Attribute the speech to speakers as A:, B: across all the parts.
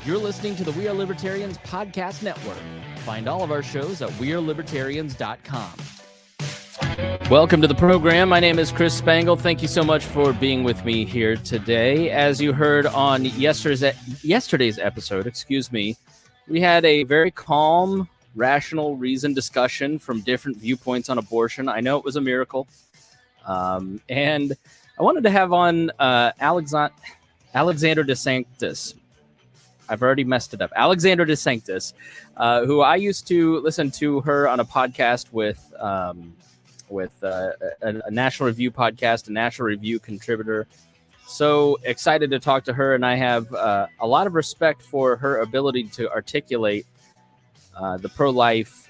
A: You're listening to the We Are Libertarians podcast network. Find all of our shows at wearelibertarians.com. Welcome to the program. My name is Chris Spangle. Thank you so much for being with me here today. As you heard on yesterday's episode, we had a very calm, rational, reasoned discussion from different viewpoints on abortion. I know it was a miracle. And I wanted to have on Alexandra DeSanctis. I've already messed it up. Alexandra DeSanctis, who I used to listen to her on a podcast with a National Review podcast, a National Review contributor. So excited to talk to her, and I have a lot of respect for her ability to articulate the pro-life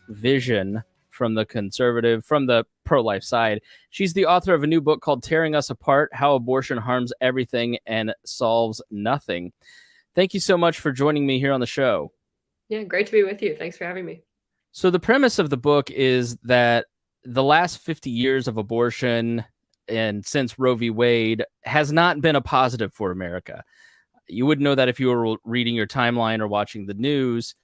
A: vision from the pro-life side. She's the author of a new book called Tearing Us Apart: How Abortion Harms Everything and Solves Nothing. Thank you so much for joining me here on the show.
B: Yeah, great to be with you. Thanks for having me.
A: So the premise of the book is that the last 50 years of abortion and since Roe v. Wade has not been a positive for America. You would know that if you were reading your timeline or watching the news.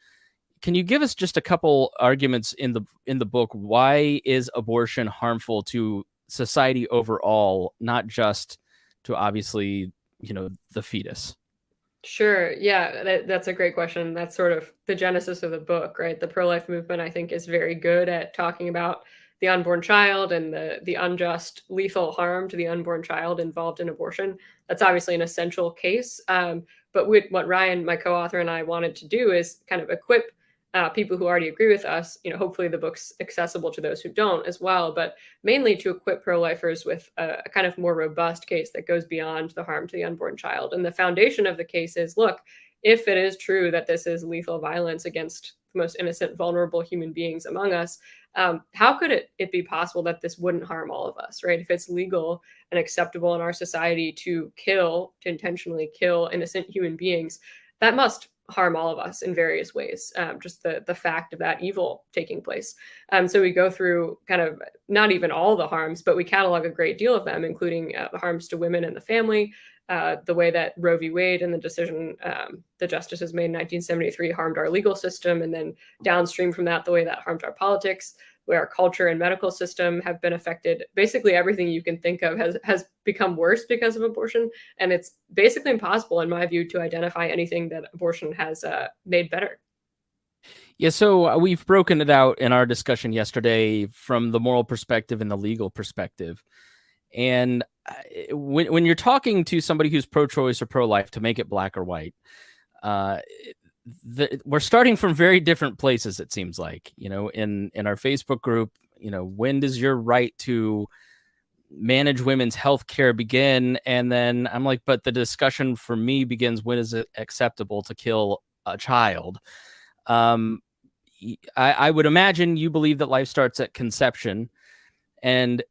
A: Can you give us just a couple arguments in the book? Why is abortion harmful to society overall, not just to obviously, the fetus?
B: Sure. Yeah, that's a great question. That's sort of the genesis of the book, right? The pro-life movement, I think, is very good at talking about the unborn child and the unjust, lethal harm to the unborn child involved in abortion. That's obviously an essential case. But what Ryan, my co-author, and I wanted to do is kind of equip people who already agree with us. Hopefully the book's accessible to those who don't as well, but mainly to equip pro-lifers with a kind of more robust case that goes beyond the harm to the unborn child. And the foundation of the case is, look, if it is true that this is lethal violence against the most innocent, vulnerable human beings among us, how could it be possible that this wouldn't harm all of us, right? If it's legal and acceptable in our society to intentionally kill innocent human beings, that must harm all of us in various ways, just the fact of that evil taking place. So we go through kind of not even all the harms, but we catalog a great deal of them, including the harms to women and the family, the way that Roe v. Wade and the decision the justices made in 1973 harmed our legal system, and then downstream from that, the way that harmed our politics, where our culture and medical system have been affected. Basically everything you can think of has become worse because of abortion. And it's basically impossible, in my view, to identify anything that abortion has made better.
A: Yeah, so we've broken it out in our discussion yesterday from the moral perspective and the legal perspective. And when you're talking to somebody who's pro-choice or pro-life, to make it black or white, we're starting from very different places, it seems like. In our Facebook group, when does your right to manage women's health care begin? And then I'm like, but the discussion for me begins, when is it acceptable to kill a child? I would imagine you believe that life starts at conception, and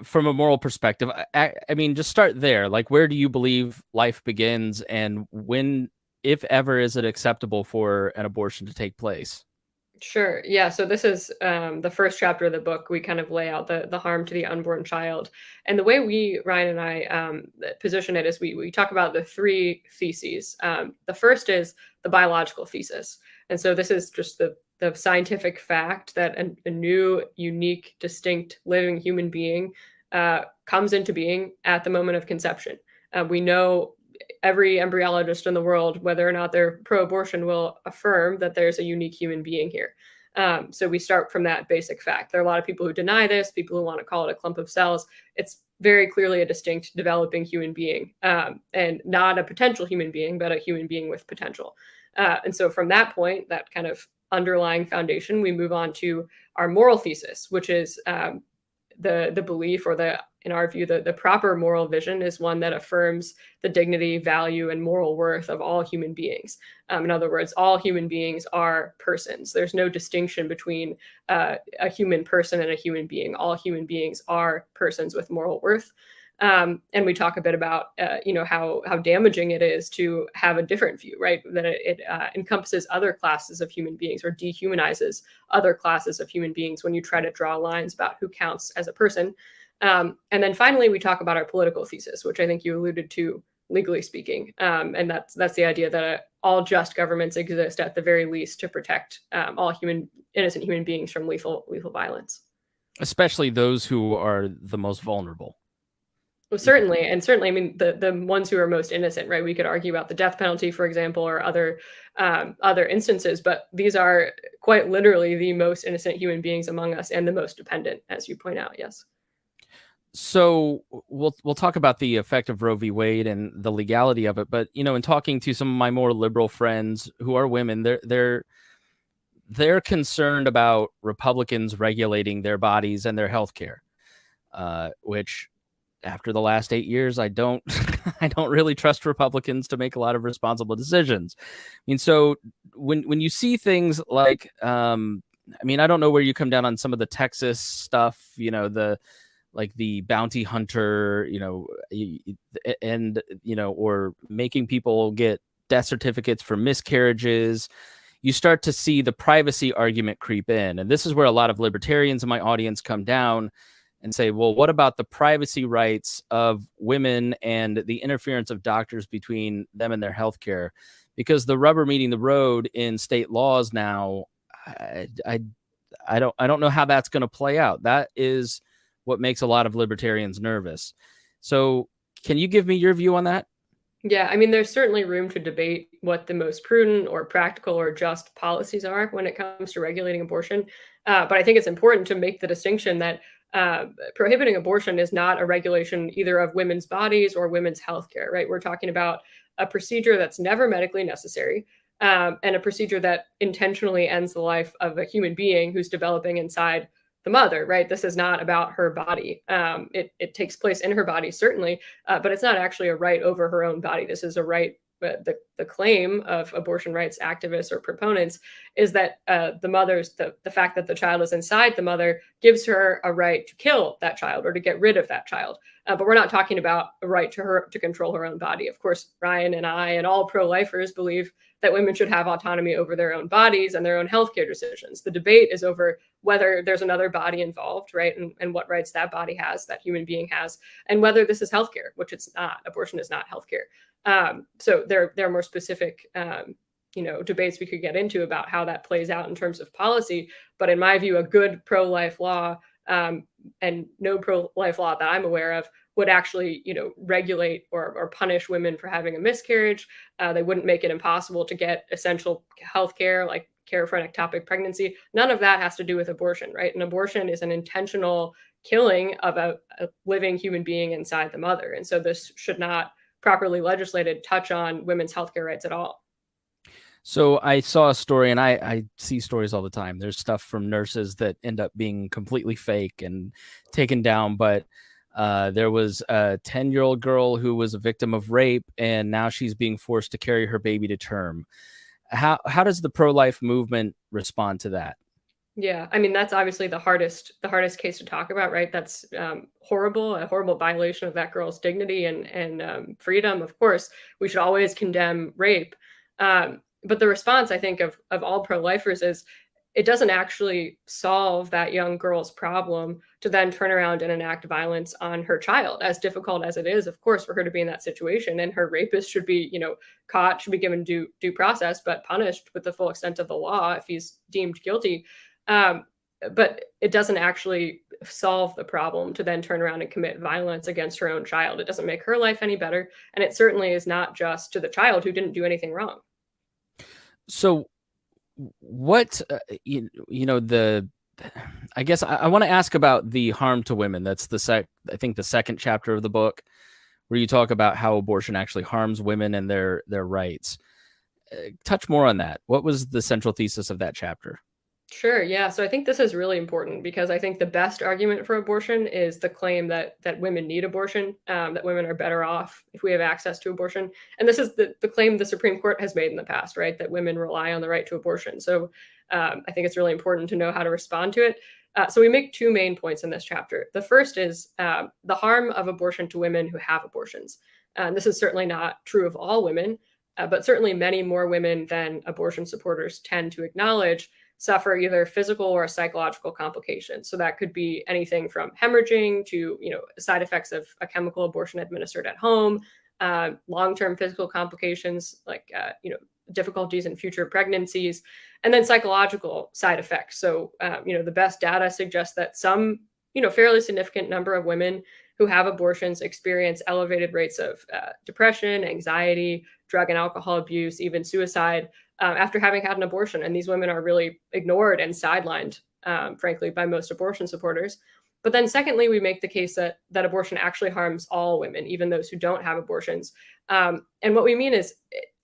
A: from a moral perspective, I mean, just start there. Like, where do you believe life begins, and when, if ever, is it acceptable for an abortion to take place?
B: Sure. Yeah. So this is the first chapter of the book. We kind of lay out the harm to the unborn child. And the way Ryan and I position it is we talk about the three theses. The first is the biological thesis. And so this is just the scientific fact that a new, unique, distinct, living human being comes into being at the moment of conception. We know every embryologist in the world, whether or not they're pro-abortion, will affirm that there's a unique human being here. So we start from that basic fact. There are a lot of people who deny this, people who want to call it a clump of cells. It's very clearly a distinct developing human being, and not a potential human being, but a human being with potential. And so from that point, that kind of underlying foundation, we move on to our moral thesis, which is the belief, or in our view, the proper moral vision is one that affirms the dignity, value, and moral worth of all human beings. In other words, all human beings are persons. There's no distinction between a human person and a human being. All human beings are persons with moral worth. And we talk a bit about, how damaging it is to have a different view, right? That it encompasses other classes of human beings, or dehumanizes other classes of human beings when you try to draw lines about who counts as a person. And then finally, we talk about our political thesis, which I think you alluded to legally speaking. And that's the idea that all just governments exist at the very least to protect all innocent human beings from lethal violence.
A: Especially those who are the most vulnerable.
B: Well, certainly, and certainly, I mean, the ones who are most innocent, right? We could argue about the death penalty, for example, or other instances, but these are quite literally the most innocent human beings among us and the most dependent, as you point out. Yes.
A: So we'll talk about the effect of Roe v. Wade and the legality of it, but in talking to some of my more liberal friends who are women, they're concerned about Republicans regulating their bodies and their health care, which after the last 8 years, I don't I don't really trust Republicans to make a lot of responsible decisions. I mean, so when you see things like, I mean, I don't know where you come down on some of the Texas stuff, the bounty hunter, and or making people get death certificates for miscarriages. You start to see the privacy argument creep in, and this is where a lot of libertarians in my audience come down and say, well, what about the privacy rights of women and the interference of doctors between them and their healthcare? Because the rubber meeting the road in state laws now, I don't know how that's going to play out. That is what makes a lot of libertarians nervous. So can you give me your view on that?
B: Yeah, I mean, there's certainly room to debate what the most prudent or practical or just policies are when it comes to regulating abortion. But I think it's important to make the distinction that prohibiting abortion is not a regulation either of women's bodies or women's health care, right? We're talking about a procedure that's never medically necessary, and a procedure that intentionally ends the life of a human being who's developing inside the mother, right? This is not about her body. It takes place in her body, certainly, but it's not actually a right over her own body. This is a right. The claim of abortion rights activists or proponents is that the fact that the child is inside the mother gives her a right to kill that child or to get rid of that child. But we're not talking about a right to her to control her own body. Of course, Ryan and I and all pro-lifers believe that women should have autonomy over their own bodies and their own healthcare decisions. The debate is over whether there's another body involved, right? And what rights that body has, that human being has, and whether this is healthcare, which it's not. Abortion is not healthcare. So there are more specific, debates we could get into about how that plays out in terms of policy. But in my view, a good pro-life law, and no pro-life law that I'm aware of, would actually, regulate or punish women for having a miscarriage. They wouldn't make it impossible to get essential health care, like care for an ectopic pregnancy. None of that has to do with abortion, right? An abortion is an intentional killing of a living human being inside the mother. And so this should not, properly legislated, touch on women's healthcare rights at all.
A: So I saw a story, and I see stories all the time. There's stuff from nurses that end up being completely fake and taken down, but there was a 10-year-old girl who was a victim of rape, and now she's being forced to carry her baby to term. How does the pro-life movement respond to that?
B: Yeah, I mean, that's obviously the hardest case to talk about, right? That's horrible, a horrible violation of that girl's dignity and freedom. Of course, we should always condemn rape. But the response, I think, of all pro-lifers is it doesn't actually solve that young girl's problem to then turn around and enact violence on her child, as difficult as it is, of course, for her to be in that situation. And her rapist should be, caught, should be given due process, but punished with the full extent of the law if he's deemed guilty. But it doesn't actually solve the problem to then turn around and commit violence against her own child. It doesn't make her life any better. And it certainly is not just to the child who didn't do anything wrong.
A: So what, I guess I want to ask about the harm to women. That's I think the second chapter of the book, where you talk about how abortion actually harms women and their rights. Touch more on that. What was the central thesis of that chapter?
B: Sure. Yeah. So I think this is really important because I think the best argument for abortion is the claim that women need abortion, that women are better off if we have access to abortion. And this is the claim the Supreme Court has made in the past, right? That women rely on the right to abortion. So I think it's really important to know how to respond to it. So we make two main points in this chapter. The first is the harm of abortion to women who have abortions. This is certainly not true of all women, but certainly many more women than abortion supporters tend to acknowledge suffer either physical or psychological complications. So that could be anything from hemorrhaging to, side effects of a chemical abortion administered at home, long-term physical complications like difficulties in future pregnancies, and then psychological side effects. So the best data suggests that some fairly significant number of women who have abortions experience elevated rates of depression, anxiety, drug and alcohol abuse, even suicide after having had an abortion. And these women are really ignored and sidelined, frankly, by most abortion supporters. But then secondly, we make the case that abortion actually harms all women, even those who don't have abortions. And what we mean is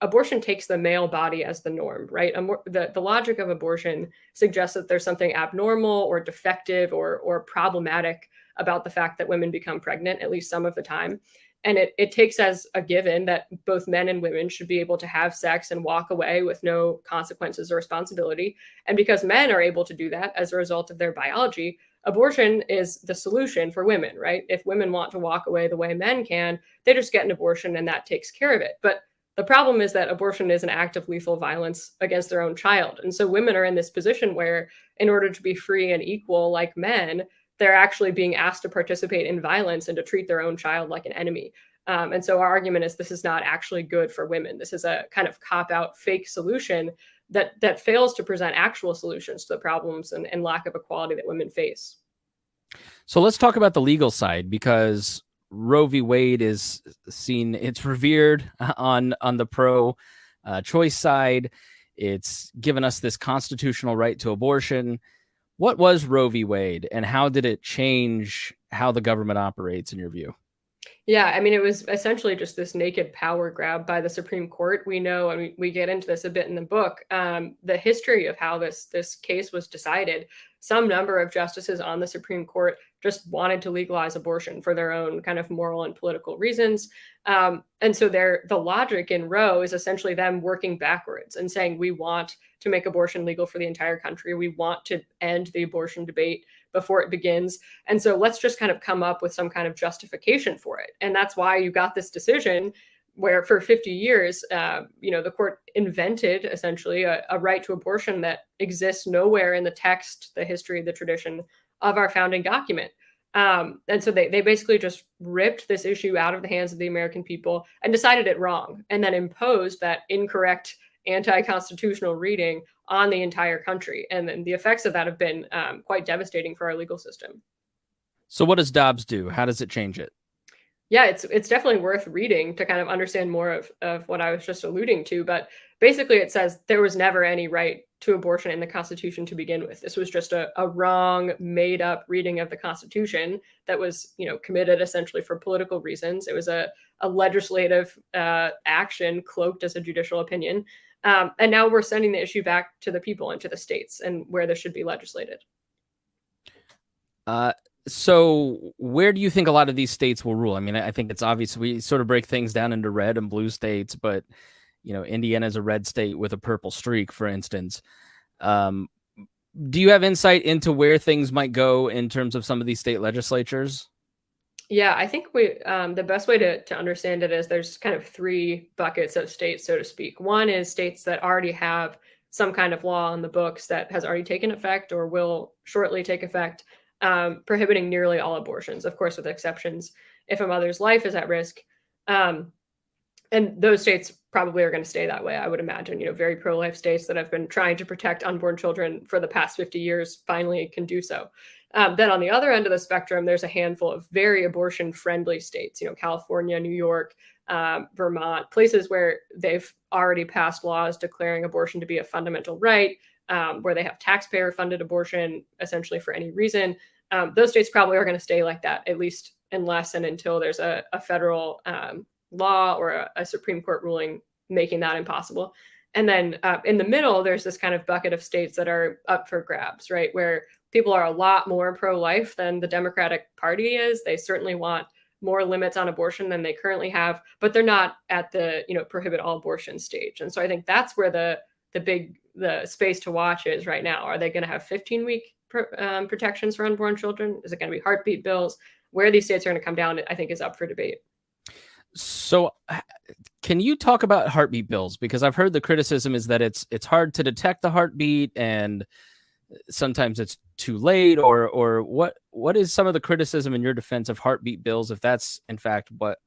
B: abortion takes the male body as the norm, right? The logic of abortion suggests that there's something abnormal or defective or problematic about the fact that women become pregnant, at least some of the time. And it takes as a given that both men and women should be able to have sex and walk away with no consequences or responsibility. And because men are able to do that as a result of their biology, abortion is the solution for women, right? If women want to walk away the way men can, they just get an abortion and that takes care of it. But the problem is that abortion is an act of lethal violence against their own child. And so women are in this position where, in order to be free and equal like men, they're actually being asked to participate in violence and to treat their own child like an enemy. And so our argument is this is not actually good for women. This is a kind of cop-out fake solution that fails to present actual solutions to the problems and lack of equality that women face.
A: So let's talk about the legal side, because Roe v. Wade is seen, it's revered on the pro-choice side. It's given us this constitutional right to abortion. What was Roe v. Wade, and how did it change how the government operates, in your view?
B: Yeah, I mean, it was essentially just this naked power grab by the Supreme Court. We know, and we get into this a bit in the book, the history of how this case was decided. Some number of justices on the Supreme Court just wanted to legalize abortion for their own kind of moral and political reasons. And so the logic in Roe is essentially them working backwards and saying, we want to make abortion legal for the entire country. We want to end the abortion debate before it begins. And so let's just kind of come up with some kind of justification for it. And that's why you got this decision where for 50 years, the court invented essentially a right to abortion that exists nowhere in the text, the history, the tradition of our founding document. And so they basically just ripped this issue out of the hands of the American people and decided it wrong, and then imposed that incorrect anti-constitutional reading on the entire country. And then the effects of that have been quite devastating for our legal system.
A: So what does Dobbs do? How does it change it?
B: Yeah, it's definitely worth reading to kind of understand more of what I was just alluding to. But basically it says there was never any right to abortion in the Constitution to begin with. This was just a wrong, made up reading of the Constitution that was, committed essentially for political reasons. It was a legislative action cloaked as a judicial opinion. And now we're sending the issue back to the people and to the states, and where this should be legislated.
A: So where do you think a lot of these states will rule? I mean, I think it's obvious we sort of break things down into red and blue states, but Indiana is a red state with a purple streak, for instance. Do you have insight into where things might go in terms of some of these state legislatures?
B: Yeah, I think the best way to understand it is there's kind of three buckets of states, so to speak. One is states that already have some kind of law on the books that has already taken effect or will shortly take effect, prohibiting nearly all abortions, of course, with exceptions if a mother's life is at risk. And those states probably are going to stay that way, I would imagine. Very pro-life states that have been trying to protect unborn children for the past 50 years finally can do so. Then on the other end of the spectrum, there's a handful of very abortion-friendly states, California, New York, Vermont, places where they've already passed laws declaring abortion to be a fundamental right, where they have taxpayer-funded abortion essentially for any reason. Those states probably are going to stay like that, at least unless and until there's a federal law or a Supreme Court ruling making that impossible. And then in the middle, there's this kind of bucket of states that are up for grabs, right? Where people are a lot more pro-life than the Democratic Party is. They certainly want more limits on abortion than they currently have, but they're not at the, prohibit all abortion stage. And so I think that's where the space to watch is right now. Are they going to have 15-week protections for unborn children? Is it going to be heartbeat bills? Where these states are going to come down, I think, is up for debate.
A: So can you talk about heartbeat bills? Because I've heard the criticism is that it's hard to detect the heartbeat, and sometimes it's too late, or what is some of the criticism in your defense of heartbeat bills, if that's in fact what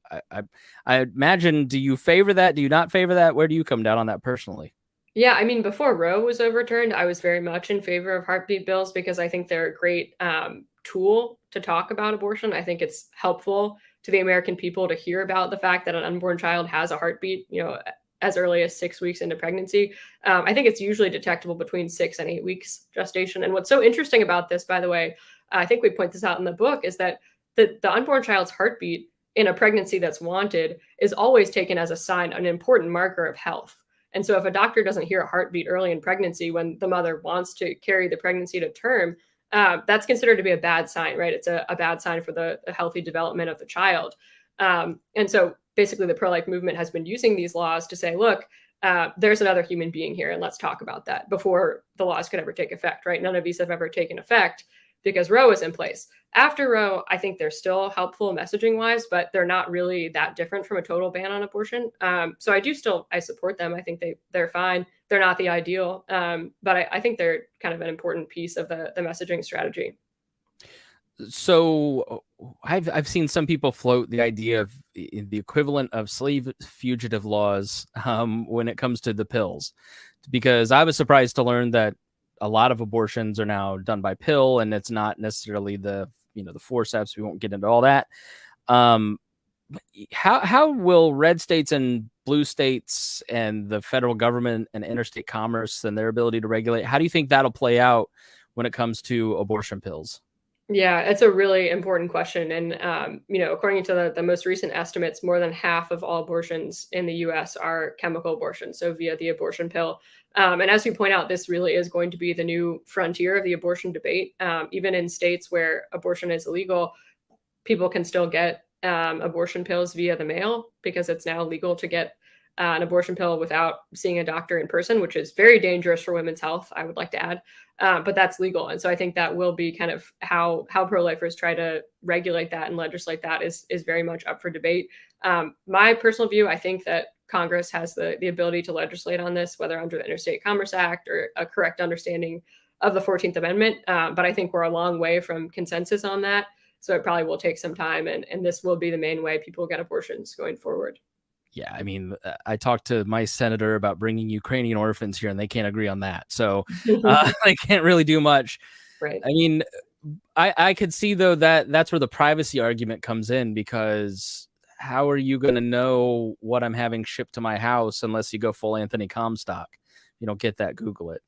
A: I imagine? Do you favor that? Do you not favor that? Where do you come down on that personally?
B: Yeah, I mean, before Roe was overturned, I was very much in favor of heartbeat bills because I think they're a great tool to talk about abortion. I think it's helpful to the American people to hear about the fact that an unborn child has a heartbeat, as early as 6 weeks into pregnancy. I think it's usually detectable between 6 and 8 weeks gestation. And what's so interesting about this, by the way, I think we point this out in the book, is that the unborn child's heartbeat in a pregnancy that's wanted is always taken as a sign, an important marker of health. And so if a doctor doesn't hear a heartbeat early in pregnancy when the mother wants to carry the pregnancy to term, that's considered to be a bad sign, right? It's a bad sign for the healthy development of the child. And so basically the pro-life movement has been using these laws to say, look, there's another human being here, and let's talk about that before the laws could ever take effect, right? None of these have ever taken effect because Roe is in place. After Roe, I think they're still helpful messaging wise, but they're not really that different from a total ban on abortion. So I support them. I think they're fine. They're not the ideal, but I think they're kind of an important piece of the messaging strategy.
A: So I've seen some people float the idea of the equivalent of slave fugitive laws when it comes to the pills, because I was surprised to learn that a lot of abortions are now done by pill, and it's not necessarily the forceps. We won't get into all that. How will red states and blue states and the federal government and interstate commerce and their ability to regulate, how do you think that'll play out when it comes to abortion pills?
B: Yeah, it's a really important question. And, according to the most recent estimates, more than half of all abortions in the US are chemical abortions, so via the abortion pill. And as you point out, this really is going to be the new frontier of the abortion debate. Even in states where abortion is illegal, people can still get abortion pills via the mail because it's now legal to get an abortion pill without seeing a doctor in person, which is very dangerous for women's health, I would like to add. But that's legal. And so I think that will be kind of how pro-lifers try to regulate that and legislate that is very much up for debate. My personal view, I think that Congress has the ability to legislate on this, whether under the Interstate Commerce Act or a correct understanding of the 14th Amendment. But I think we're a long way from consensus on that. So it probably will take some time. And this will be the main way people get abortions going forward.
A: Yeah, I mean, I talked to my senator about bringing Ukrainian orphans here, and they can't agree on that. So they can't really do much.
B: Right.
A: I mean, I could see, though, that that's where the privacy argument comes in, because how are you going to know what I'm having shipped to my house unless you go full Anthony Comstock? You don't get that, Google it.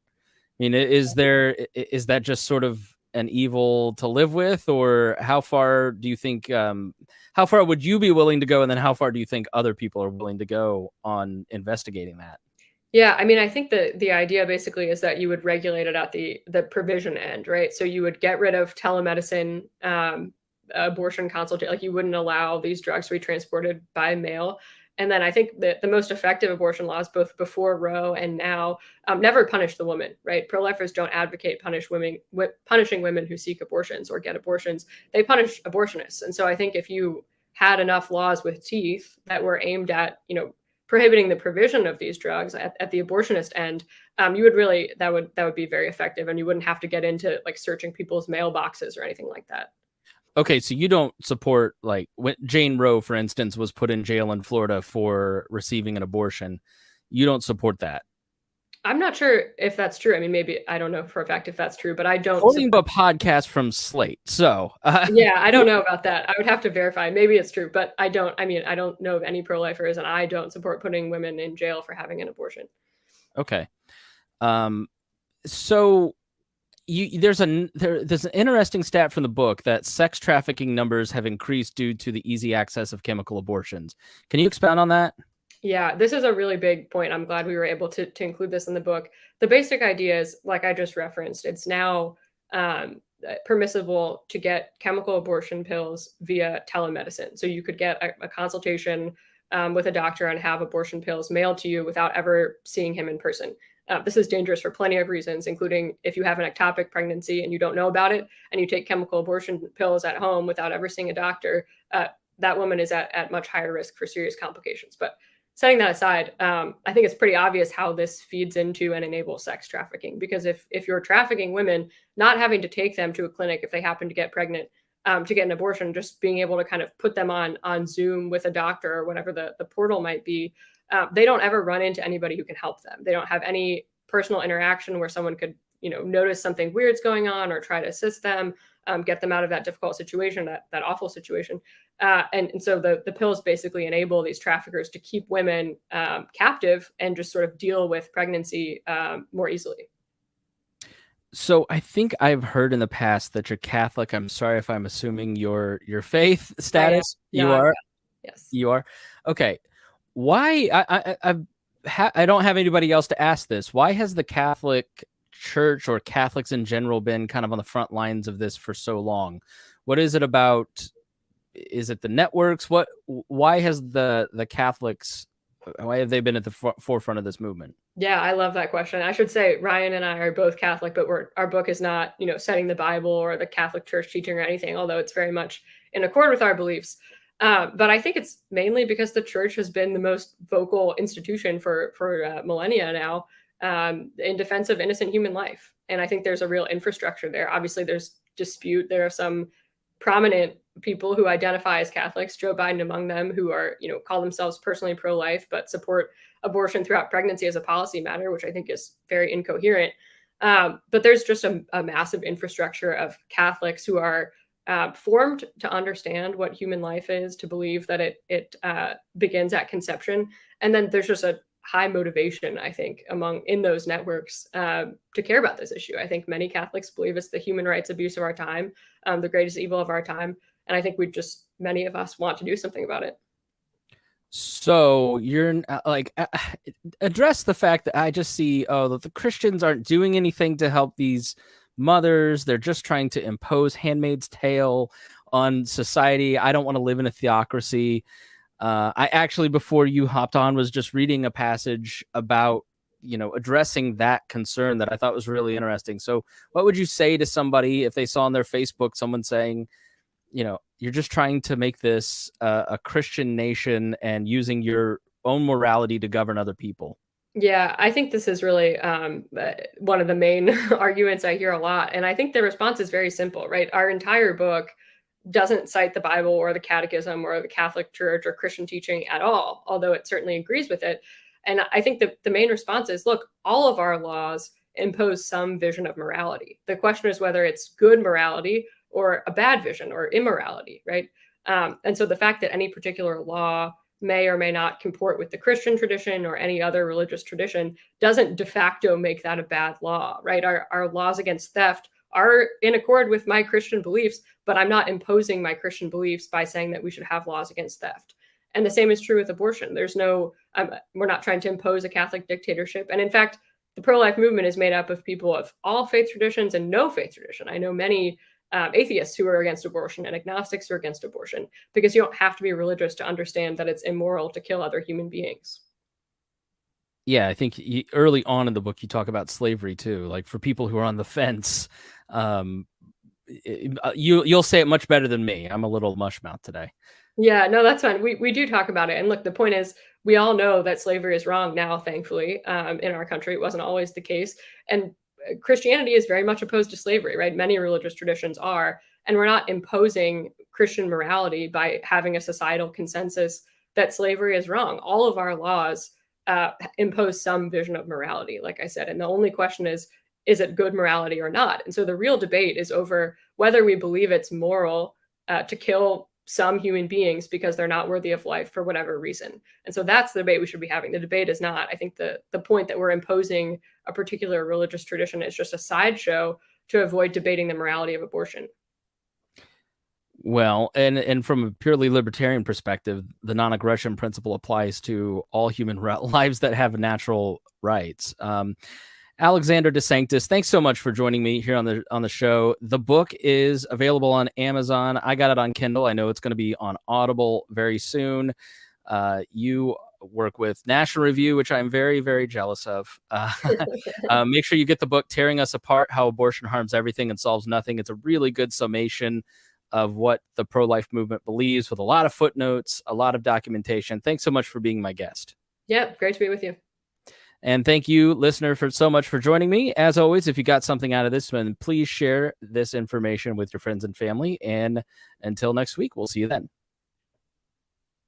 A: I mean, is that just sort of an evil to live with, or how far do you think, how far would you be willing to go? And then how far do you think other people are willing to go on investigating that?
B: Yeah, I mean, I think the idea basically is that you would regulate it at the provision end, right? So you would get rid of telemedicine, abortion consultation, like you wouldn't allow these drugs to be transported by mail. And then I think that the most effective abortion laws, both before Roe and now, never punish the woman, right? Pro-lifers don't advocate punishing women who seek abortions or get abortions. They punish abortionists. And so I think if you had enough laws with teeth that were aimed at, prohibiting the provision of these drugs at the abortionist end, you would really, that would be very effective. And you wouldn't have to get into like searching people's mailboxes or anything like that.
A: Okay, so you don't support, like, when Jane Roe, for instance, was put in jail in Florida for receiving an abortion. You don't support that.
B: I'm not sure if that's true. I mean, maybe I don't know for a fact if that's true, but I don't.
A: According to a podcast from Slate, so
B: yeah, I don't know about that. I would have to verify. Maybe it's true, but I don't. I mean, I don't know of any pro-lifers, and I don't support putting women in jail for having an abortion.
A: Okay, so there's an interesting stat from the book that sex trafficking numbers have increased due to the easy access of chemical abortions. Can you expound on that?
B: Yeah, this is a really big point. I'm glad we were able to include this in the book. The basic idea is, like I just referenced, it's now permissible to get chemical abortion pills via telemedicine. So you could get a consultation with a doctor and have abortion pills mailed to you without ever seeing him in person. This is dangerous for plenty of reasons, including if you have an ectopic pregnancy and you don't know about it, and you take chemical abortion pills at home without ever seeing a doctor, that woman is at much higher risk for serious complications. But setting that aside, I think it's pretty obvious how this feeds into and enables sex trafficking. Because if you're trafficking women, not having to take them to a clinic if they happen to get pregnant to get an abortion, just being able to kind of put them on Zoom with a doctor or whatever the portal might be, they don't ever run into anybody who can help them. They don't have any personal interaction where someone could, notice something weird's going on or try to assist them, get them out of that difficult situation, that awful situation. And so the pills basically enable these traffickers to keep women captive and just sort of deal with pregnancy more easily.
A: So I think I've heard in the past that you're Catholic. I'm sorry if I'm assuming your faith status.
B: No,
A: You are.
B: Yes.
A: You are. Okay. Why? I don't have anybody else to ask this. Why has the Catholic Church or Catholics in general been kind of on the front lines of this for so long? What is it about? Is it the networks? Why has the Catholics? Why have they been at the forefront of this movement?
B: Yeah, I love that question. I should say Ryan and I are both Catholic, but our book is not, setting the Bible or the Catholic Church teaching or anything, although it's very much in accord with our beliefs. But I think it's mainly because the church has been the most vocal institution for millennia now in defense of innocent human life. And I think there's a real infrastructure there. Obviously, there's dispute. There are some prominent people who identify as Catholics, Joe Biden among them, who are, call themselves personally pro-life, but support abortion throughout pregnancy as a policy matter, which I think is very incoherent. But there's just a massive infrastructure of Catholics who are formed to understand what human life is, to believe that it begins at conception. And then there's just a high motivation, I think, in those networks to care about this issue. I think many Catholics believe it's the human rights abuse of our time, the greatest evil of our time. And I think many of us want to do something about it.
A: So you're address the fact that I just see, that the Christians aren't doing anything to help these mothers. They're just trying to impose Handmaid's Tale on society. I don't want to live in a theocracy. I actually, before you hopped on, was just reading a passage about, addressing that concern that I thought was really interesting. So what would you say to somebody if they saw on their Facebook someone saying, you're just trying to make this a Christian nation and using your own morality to govern other people?
B: Yeah, I think this is really one of the main arguments I hear a lot. And I think the response is very simple, right? Our entire book doesn't cite the Bible or the Catechism or the Catholic Church or Christian teaching at all, although it certainly agrees with it. And I think the main response is, look, all of our laws impose some vision of morality. The question is whether it's good morality or a bad vision or immorality, right? And so the fact that any particular law may or may not comport with the Christian tradition or any other religious tradition doesn't de facto make that a bad law, right? Our laws against theft are in accord with my Christian beliefs, but I'm not imposing my Christian beliefs by saying that we should have laws against theft. And the same is true with abortion. We're not trying to impose a Catholic dictatorship. And in fact, the pro-life movement is made up of people of all faith traditions and no faith tradition. I know many atheists who are against abortion and agnostics who are against abortion, because you don't have to be religious to understand that it's immoral to kill other human beings.
A: Yeah, I think early on in the book, you talk about slavery too. Like, for people who are on the fence, you'll say it much better than me. I'm a little mushmouth today.
B: Yeah, no, that's fine. We do talk about it. And look, the point is, we all know that slavery is wrong now, thankfully, in our country. It wasn't always the case. And Christianity is very much opposed to slavery, right? Many religious traditions are. And we're not imposing Christian morality by having a societal consensus that slavery is wrong. All of our laws impose some vision of morality, like I said. And the only question is it good morality or not? And so the real debate is over whether we believe it's moral to kill some human beings because they're not worthy of life for whatever reason. And so that's the debate we should be having. The debate is not, I think the point that we're imposing a particular religious tradition is just a sideshow to avoid debating the morality of abortion.
A: Well, and from a purely libertarian perspective, the non-aggression principle applies to all human lives that have natural rights. Alexandra DeSanctis, thanks so much for joining me here on the show. The book is available on Amazon. I got it on Kindle. I know it's going to be on Audible very soon. You work with National Review, which I'm very, very jealous of. Make sure you get the book, Tearing Us Apart, How Abortion Harms Everything and Solves Nothing. It's a really good summation of what the pro-life movement believes, with a lot of footnotes, a lot of documentation. Thanks so much for being my guest.
B: Yeah, great to be with you.
A: And thank you, listener, for so much for joining me. As always, if you got something out of this one, please share this information with your friends and family. And until next week, we'll see you then.